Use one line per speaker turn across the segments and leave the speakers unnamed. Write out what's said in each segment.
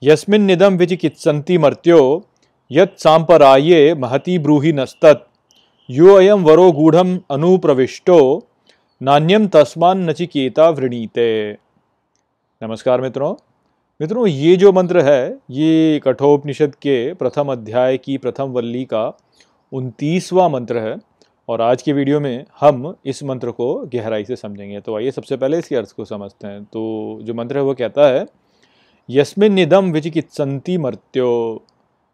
यस्मिन्निदं विचिकित्सन्ति मर्त्यो यत् सांपराये महती ब्रूहि नस्तत् यो अयं वरो गूढ़म अनुप्रविष्टो नान्यम तस्मान नचिकेता वृणीते। नमस्कार मित्रों। ये जो मंत्र है ये कठोपनिषद के प्रथम अध्याय की प्रथम वल्ली का 29वां मंत्र है और आज के वीडियो में हम इस मंत्र को गहराई से समझेंगे। तो आइए सबसे पहले इसके अर्थ को समझते हैं। तो जो मंत्र है वो कहता है यस्मिन्निदं विचिकित्सन्ति मर्त्यो,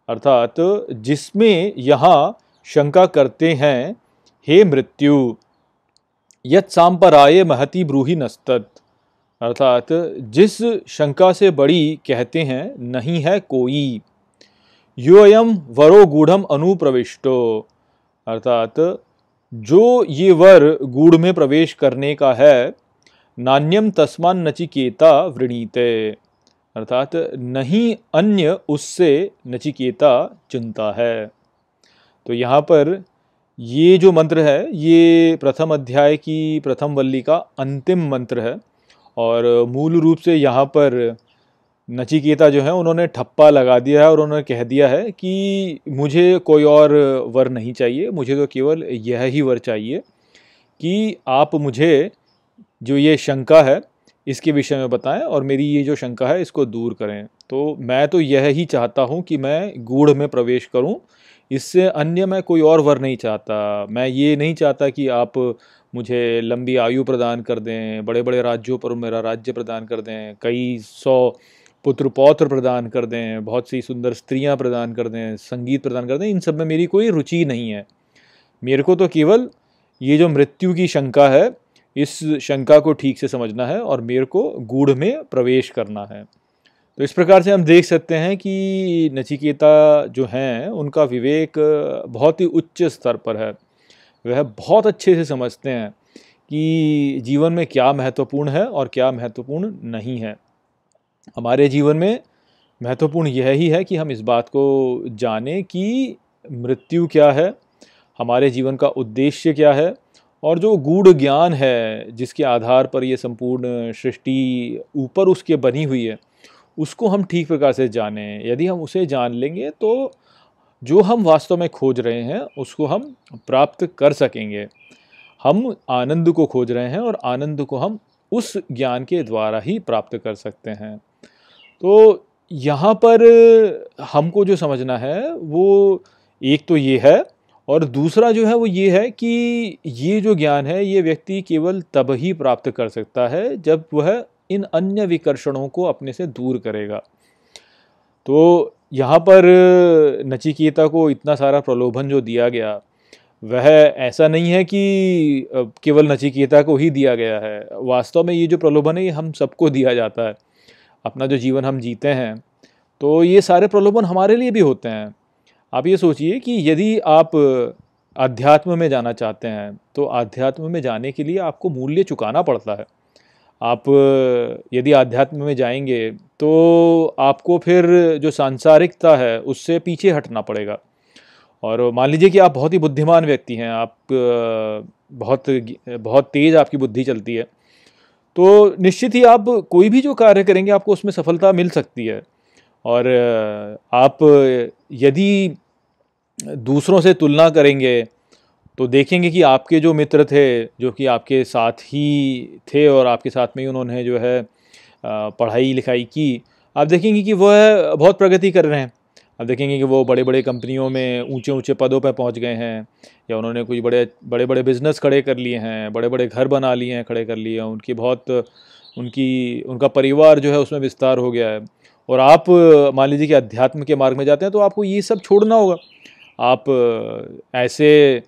अर्थात जिसमें यहाँ शंका करते हैं हे मृत्यु, यत् सांपराये महती ब्रूहि नस्तत्, अर्थात जिस शंका से बड़ी कहते हैं नहीं है कोई। योऽयं वरो गूढ़म अनुप्रविष्टो, अर्थात जो ये वर गूढ़ में प्रवेश करने का है, नान्यम तस्मान नचिकेता वृणीते, अर्थात नहीं अन्य उससे नचिकेता चुनता है। तो यहाँ पर ये जो मंत्र है ये प्रथम अध्याय की प्रथम वल्ली का अंतिम मंत्र है और मूल रूप से यहाँ पर नचिकेता जो है उन्होंने ठप्पा लगा दिया है और उन्होंने कह दिया है कि मुझे कोई और वर नहीं चाहिए, मुझे तो केवल यह ही वर चाहिए कि आप मुझे जो ये शंका है इसके विषय में बताएं और मेरी ये जो शंका है इसको दूर करें। तो मैं तो यह ही चाहता हूँ कि मैं गूढ़ में प्रवेश करूँ, इससे अन्य मैं कोई और वर नहीं चाहता। मैं ये नहीं चाहता कि आप मुझे लंबी आयु प्रदान कर दें, बड़े बड़े राज्यों पर मेरा राज्य प्रदान कर दें, कई 100 पुत्र पौत्र प्रदान कर दें, बहुत सी सुंदर स्त्रियां प्रदान कर दें, संगीत प्रदान कर दें। इन सब में मेरी कोई रुचि नहीं है। मेरे को तो केवल ये जो मृत्यु की शंका है इस शंका को ठीक से समझना है और मेरे को गूढ़ में प्रवेश करना है। तो इस प्रकार से हम देख सकते हैं कि नचिकेता जो हैं उनका विवेक बहुत ही उच्च स्तर पर है। वह बहुत अच्छे से समझते हैं कि जीवन में क्या महत्वपूर्ण है और क्या महत्वपूर्ण नहीं है। हमारे जीवन में महत्वपूर्ण यह ही है कि हम इस बात को जानें कि मृत्यु क्या है, हमारे जीवन का उद्देश्य क्या है और जो गूढ़ ज्ञान है जिसके आधार पर ये संपूर्ण सृष्टि ऊपर उसके बनी हुई है उसको हम ठीक प्रकार से जानें। यदि हम उसे जान लेंगे तो जो हम वास्तव में खोज रहे हैं उसको हम प्राप्त कर सकेंगे। हम आनंद को खोज रहे हैं और आनंद को हम उस ज्ञान के द्वारा ही प्राप्त कर सकते हैं। तो यहाँ पर हमको जो समझना है वो एक तो ये है और दूसरा जो है वो ये है कि ये जो ज्ञान है ये व्यक्ति केवल तब ही प्राप्त कर सकता है जब वह इन अन्य विकर्षणों को अपने से दूर करेगा। तो यहाँ पर नचिकेता को इतना सारा प्रलोभन जो दिया गया वह ऐसा नहीं है कि केवल नचिकेता को ही दिया गया है। वास्तव में ये जो प्रलोभन है ये हम सबको दिया जाता है। अपना जो जीवन हम जीते हैं तो ये सारे प्रलोभन हमारे लिए भी होते हैं। आप ये सोचिए कि यदि आप अध्यात्म में जाना चाहते हैं तो अध्यात्म में जाने के लिए आपको मूल्य चुकाना पड़ता है। आप यदि अध्यात्म में जाएंगे तो आपको फिर जो सांसारिकता है उससे पीछे हटना पड़ेगा। और मान लीजिए कि आप बहुत ही बुद्धिमान व्यक्ति हैं, आप बहुत तेज़ आपकी बुद्धि चलती है, तो निश्चित ही आप कोई भी जो कार्य करेंगे आपको उसमें सफलता मिल सकती है। और आप यदि दूसरों से तुलना करेंगे तो देखेंगे कि आपके जो मित्र थे जो कि आपके साथ ही थे और आपके साथ में ही उन्होंने जो है पढ़ाई लिखाई की, आप देखेंगे कि वह बहुत प्रगति कर रहे हैं। आप देखेंगे कि वो बड़े बड़े कंपनियों में ऊंचे ऊंचे पदों पर पहुंच गए हैं या उन्होंने कुछ बड़े बड़े बिजनेस खड़े कर लिए हैं, बड़े बड़े घर बना लिए हैं, खड़े कर लिए हैं, उनका परिवार जो है उसमें विस्तार हो गया है। और आप मान लीजिए कि अध्यात्म के मार्ग में जाते हैं तो आपको ये सब छोड़ना होगा। आप ऐसे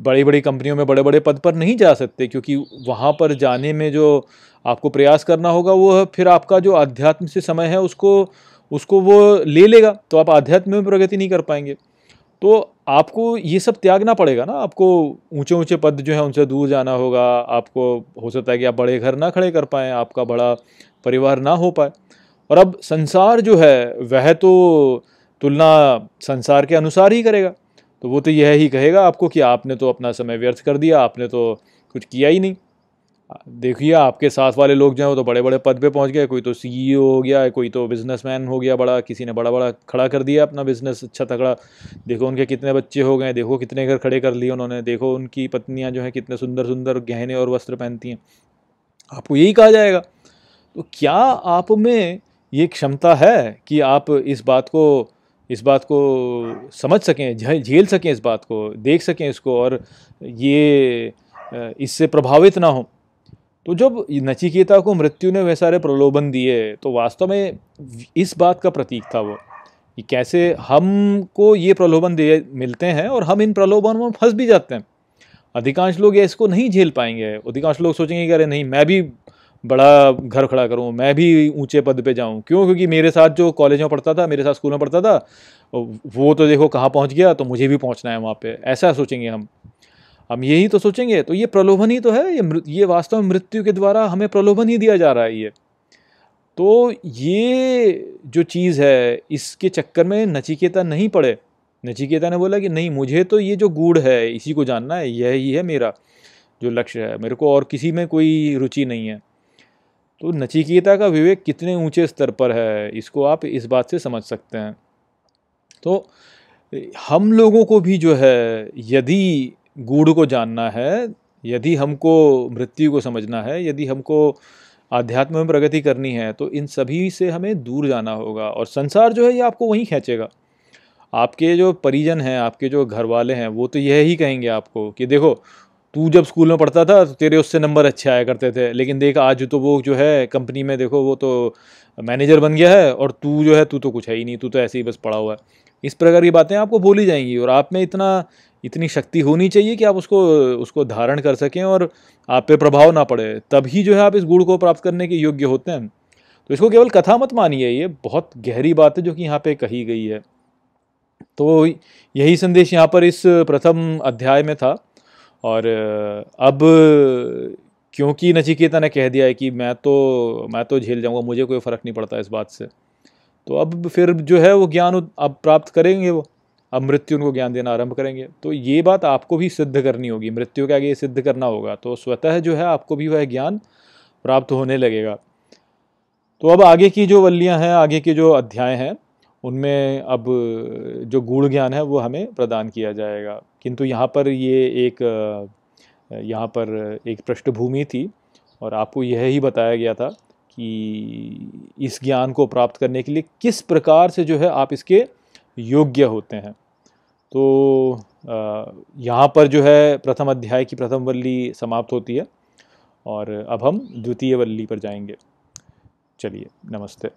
बड़ी बड़ी कंपनियों में बड़े बड़े पद पर नहीं जा सकते क्योंकि वहाँ पर जाने में जो आपको प्रयास करना होगा वो फिर आपका जो अध्यात्म से समय है उसको वो ले लेगा, तो आप अध्यात्म में प्रगति नहीं कर पाएंगे। तो आपको ये सब त्यागना पड़ेगा ना। आपको ऊंचे ऊंचे पद जो है उनसे दूर जाना होगा। आपको हो सकता है कि आप बड़े घर ना खड़े कर पाएँ, आपका बड़ा परिवार ना हो पाए। और अब संसार जो है वह तो तुलना संसार के अनुसार ही करेगा। तो वो तो यह ही कहेगा आपको कि आपने तो अपना समय व्यर्थ कर दिया, आपने तो कुछ किया ही नहीं। देखिए आपके साथ वाले लोग जो हैं वो तो बड़े बड़े पद पे पहुंच गए, कोई तो सीईओ हो गया, कोई तो बिजनेसमैन हो गया बड़ा, किसी ने बड़ा बड़ा खड़ा कर दिया अपना बिजनेस अच्छा तगड़ा। देखो उनके कितने बच्चे हो गए, देखो कितने घर खड़े कर लिए उन्होंने, देखो उनकी पत्नियां जो हैं कितने सुंदर सुंदर गहने और वस्त्र पहनती हैं। आपको यही कहा जाएगा। तो क्या आप में ये क्षमता है कि आप इस बात को समझ सकें, झेल सकें, इस बात को देख सकें इसको, और ये इससे प्रभावित ना हो। तो जब नचिकेता को मृत्यु ने वह सारे प्रलोभन दिए तो वास्तव में इस बात का प्रतीक था वो, कि कैसे हमको ये प्रलोभन दे मिलते हैं और हम इन प्रलोभनों में फंस भी जाते हैं। अधिकांश लोग ये इसको नहीं झेल पाएंगे। अधिकांश लोग सोचेंगे कि अरे नहीं, मैं भी बड़ा घर खड़ा करूं, मैं भी ऊंचे पद पे जाऊं। क्यों? क्योंकि मेरे साथ जो कॉलेज में पढ़ता था, मेरे साथ स्कूल में पढ़ता था, वो तो देखो कहाँ पहुंच गया, तो मुझे भी पहुंचना है वहाँ पे। ऐसा सोचेंगे हम यही तो सोचेंगे। तो ये प्रलोभन ही तो है, ये वास्तव में मृत्यु के द्वारा हमें प्रलोभन ही दिया जा रहा है ये। तो ये जो चीज़ है, इसके चक्कर में नचिकेता नहीं पड़े। नचिकेता ने बोला कि नहीं, मुझे तो ये जो गूढ़ है इसी को जानना है, यही है मेरा जो लक्ष्य है, मेरे को और किसी में कोई रुचि नहीं है। तो नचिकेता का विवेक कितने ऊंचे स्तर पर है, इसको आप इस बात से समझ सकते हैं। तो हम लोगों को भी जो है, यदि गूढ़ को जानना है, यदि हमको मृत्यु को समझना है, यदि हमको आध्यात्म में प्रगति करनी है, तो इन सभी से हमें दूर जाना होगा। और संसार जो है ये आपको वहीं खींचेगा। आपके जो परिजन हैं, आपके जो घर वाले हैं, वो तो यही कहेंगे आपको कि देखो, तू जब स्कूल में पढ़ता था तो तेरे उससे नंबर अच्छे आया करते थे, लेकिन देख आज तो वो जो है कंपनी में, देखो वो तो मैनेजर बन गया है, और तू जो है तू तो कुछ है ही नहीं, तू तो ऐसे ही बस पड़ा हुआ है। इस प्रकार की बातें आपको बोली जाएंगी, और आप में इतनी शक्ति होनी चाहिए कि आप उसको उसको धारण कर सकें और आप पे प्रभाव ना पड़े। तभी जो है आप इस गुण को प्राप्त करने के योग्य होते हैं। तो इसको केवल कथा मत मानिए, ये बहुत गहरी बात है जो कि यहाँ पे कही गई है। तो यही संदेश यहाँ पर इस प्रथम अध्याय में था। और अब क्योंकि नचिकेता ने कह दिया है कि मैं तो झेल जाऊंगा, मुझे कोई फर्क नहीं पड़ता इस बात से, तो अब फिर जो है वो ज्ञान अब प्राप्त करेंगे वो। अब मृत्यु उनको ज्ञान देना आरंभ करेंगे। तो ये बात आपको भी सिद्ध करनी होगी, मृत्यु के आगे ये सिद्ध करना होगा, तो स्वतः जो है आपको भी वह ज्ञान प्राप्त होने लगेगा। तो अब आगे की जो वल्लियाँ हैं, आगे के जो अध्याय हैं, उनमें अब जो गूढ़ ज्ञान है वो हमें प्रदान किया जाएगा। किंतु यहाँ पर एक पृष्ठभूमि थी, और आपको यह ही बताया गया था कि इस ज्ञान को प्राप्त करने के लिए किस प्रकार से जो है आप इसके योग्य होते हैं। तो यहाँ पर जो है प्रथम अध्याय की प्रथम वल्ली समाप्त होती है, और अब हम द्वितीय वल्ली पर जाएंगे। चलिए, नमस्ते।